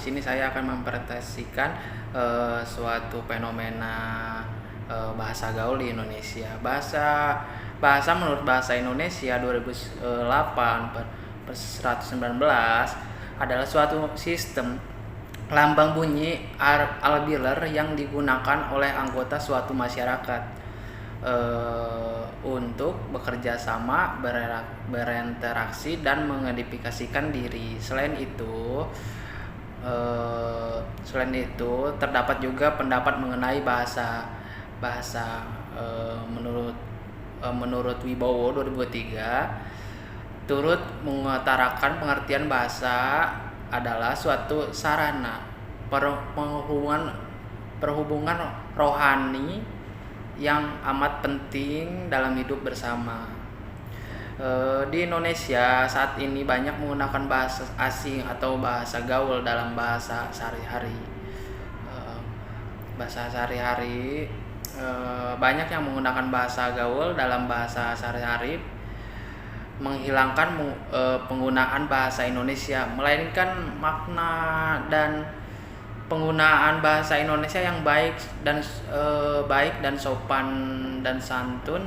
sini saya akan mempresentasikan suatu fenomena bahasa gaul di Indonesia. Bahasa menurut Bahasa Indonesia 2008 per 119 adalah suatu sistem lambang bunyi albiler yang digunakan oleh anggota suatu masyarakat untuk bekerja sama, berinteraksi dan mengidentifikasikan diri. Selain itu terdapat juga pendapat mengenai bahasa menurut Wibowo 2003 turut mengutarakan pengertian bahasa adalah suatu sarana perhubungan rohani yang amat penting dalam hidup bersama. Di Indonesia saat ini banyak menggunakan bahasa asing atau bahasa gaul dalam bahasa sehari-hari. Banyak yang menggunakan bahasa gaul dalam bahasa sehari-hari menghilangkan penggunaan bahasa Indonesia, melainkan makna dan penggunaan bahasa Indonesia yang baik dan sopan dan santun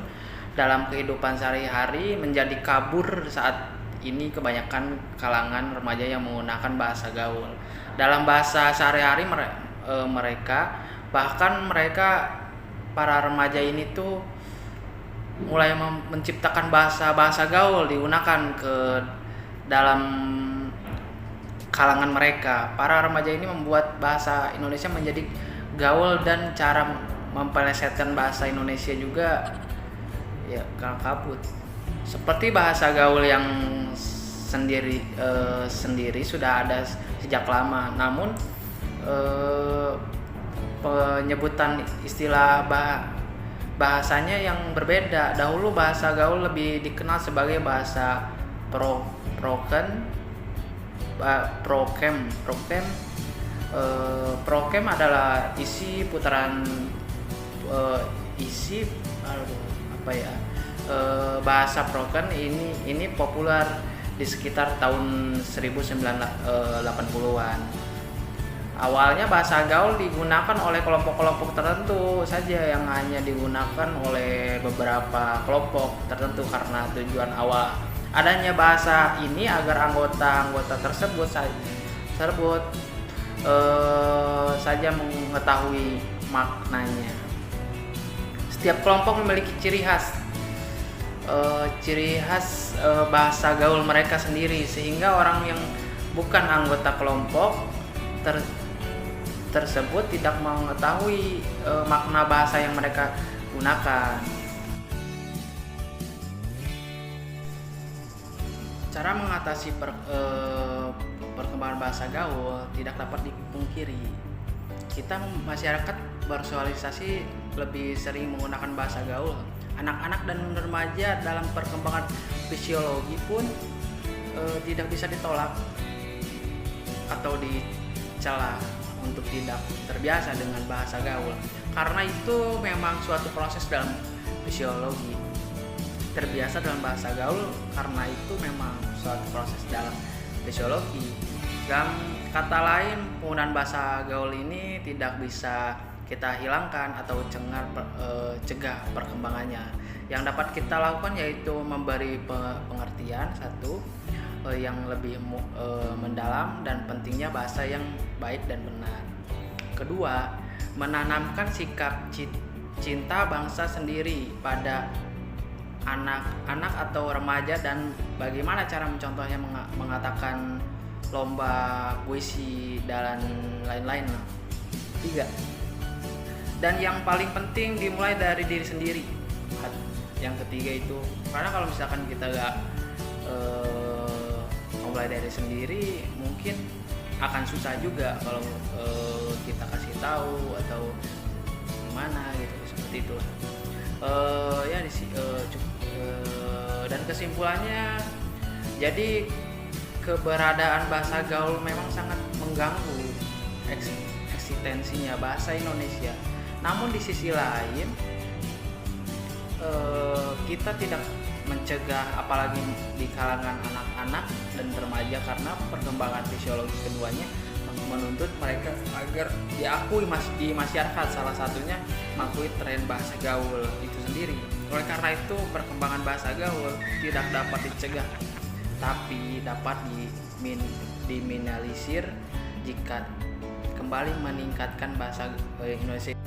dalam kehidupan sehari-hari menjadi kabur saat ini. Kebanyakan kalangan remaja yang menggunakan bahasa gaul dalam bahasa sehari-hari para remaja ini tuh mulai menciptakan bahasa gaul digunakan ke dalam kalangan mereka. Para remaja ini membuat bahasa Indonesia menjadi gaul dan cara mempelesetkan bahasa Indonesia juga ya kabut. Seperti bahasa gaul yang sendiri sudah ada sejak lama, namun penyebutan istilah bahasanya yang berbeda. Dahulu bahasa gaul lebih dikenal sebagai bahasa prokem adalah bahasa prokem ini populer di sekitar tahun 1980-an. Awalnya bahasa gaul digunakan oleh kelompok-kelompok tertentu saja, yang hanya digunakan oleh beberapa kelompok tertentu karena tujuan awal adanya bahasa ini agar anggota-anggota tersebut saja mengetahui maknanya. Setiap kelompok memiliki ciri khas bahasa gaul mereka sendiri, sehingga orang yang bukan anggota kelompok tersebut tidak mengetahui makna bahasa yang mereka gunakan. Cara mengatasi perkembangan bahasa gaul tidak dapat dipungkiri. Kita masyarakat bersosialisasi lebih sering menggunakan bahasa gaul. Anak-anak dan remaja dalam perkembangan fisiologi pun tidak bisa ditolak atau dicela untuk tidak terbiasa dengan bahasa gaul, karena itu memang suatu proses dalam fisiologi. Terbiasa dalam bahasa gaul karena itu memang suatu proses dalam fisiologi. Dalam kata lain, penggunaan bahasa gaul ini tidak bisa kita hilangkan atau cegah perkembangannya. Yang dapat kita lakukan yaitu memberi pengertian yang lebih mendalam dan pentingnya bahasa yang baik dan benar. Kedua, menanamkan sikap cinta bangsa sendiri pada anak-anak atau remaja, dan bagaimana cara mencontohnya mengatakan lomba puisi dan lain-lain. 3. Dan yang paling penting dimulai dari diri sendiri. Yang ketiga itu, karena kalau misalkan kita gak mulai dari sendiri, mungkin akan susah juga kalau kita kasih tahu atau gimana gitu, seperti itu. Dan kesimpulannya, jadi keberadaan bahasa gaul memang sangat mengganggu eksistensinya bahasa Indonesia. Namun di sisi lain, kita tidak mencegah, apalagi di kalangan anak-anak dan remaja, karena perkembangan fisiologi keduanya menuntut mereka agar diakui di masyarakat, salah satunya mengakui tren bahasa gaul itu sendiri. Oleh karena itu, perkembangan bahasa gaul tidak dapat dicegah, tapi dapat diminimalisir jika kembali meningkatkan bahasa Indonesia